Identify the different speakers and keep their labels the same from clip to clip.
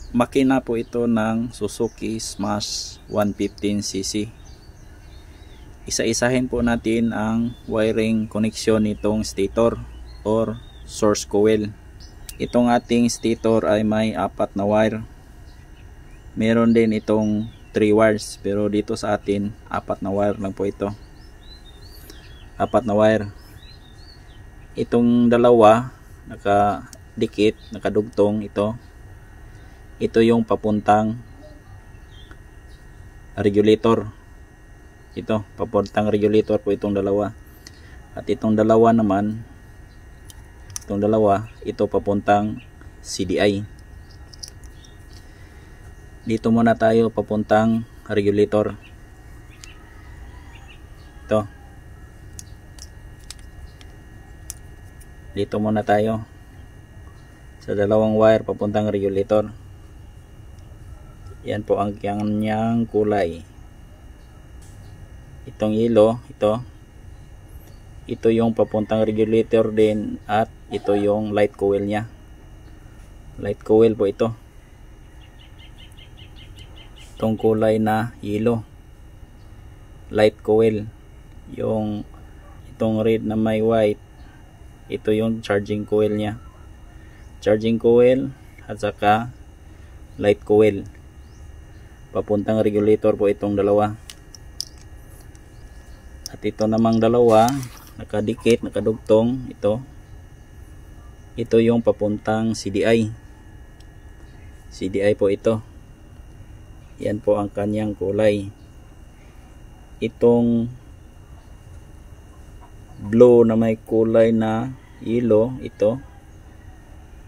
Speaker 1: makina po ito ng Suzuki Smash 115cc. Isa-isahin po natin ang wiring connection nitong stator or source coil. Itong ating stator ay may 4 na wire. Meron din itong 3 wires, pero dito sa atin 4 na wire lang po ito. 4 na wire. Itong dalawa nakadikit, nakadugtong ito. Ito yung papuntang regulator. Ito, papuntang regulator po itong dalawa. At itong dalawa naman, ito papuntang CDI. Dito muna tayo papuntang regulator. Ito. Dito muna tayo sa dalawang wire papuntang regulator. Yan po ang kanyang kulay. Itong yellow, ito yung papuntang regulator din, at ito yung light coil nya. Light coil po ito. Itong kulay na yellow, light coil. Yung itong red na may white, ito yung charging coil nya. Charging coil at saka light coil. Papuntang regulator po itong dalawa. At ito namang dalawa, nakadikit, nakadugtong, ito yung papuntang CDI. CDI po ito. Yan po ang kanyang kulay. Itong blue na may kulay na yellow,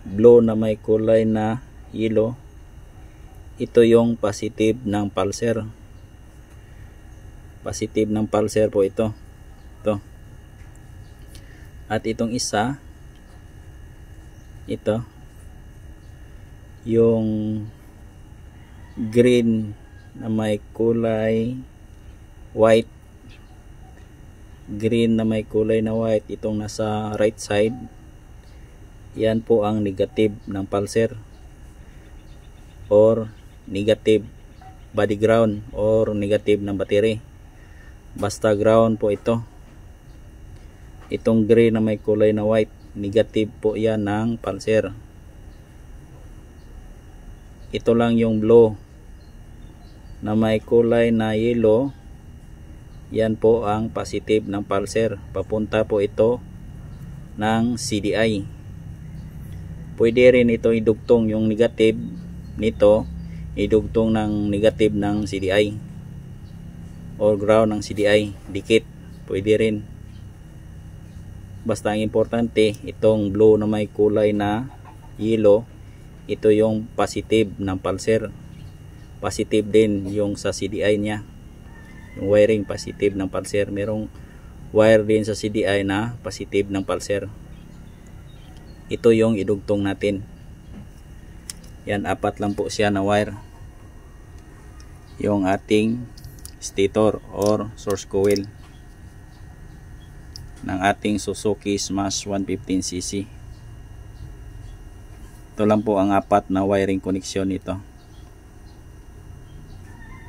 Speaker 1: blue na may kulay na yellow, ito yung positive ng pulser. Positive ng pulser po ito. At itong isa, ito yung green na may kulay white. Green na may kulay na white, itong nasa right side, yan po ang negative ng pulser or negative body ground or negative ng battery. Basta ground po ito. Itong gray na may kulay na white, negative po yan ng pulser. Ito lang yung blue na may kulay na yellow, yan po ang positive ng pulser. Papunta po ito ng CDI. Pwede rin ito idugtong yung negative nito, idugtong ng negative ng CDI or ground ng CDI, dikit, pwede rin. Basta ang importante, itong blue na may kulay na yellow, ito yung positive ng pulser. Positive din yung sa CDI nya, yung wiring positive ng pulser. Merong wire din sa CDI na positive ng pulser. Ito yung idugtong natin. Yan, 4 lang po siya na wire. Yung ating stator or source coil ng ating Suzuki Smash 115cc. Ito lang po ang 4 na wiring connection nito.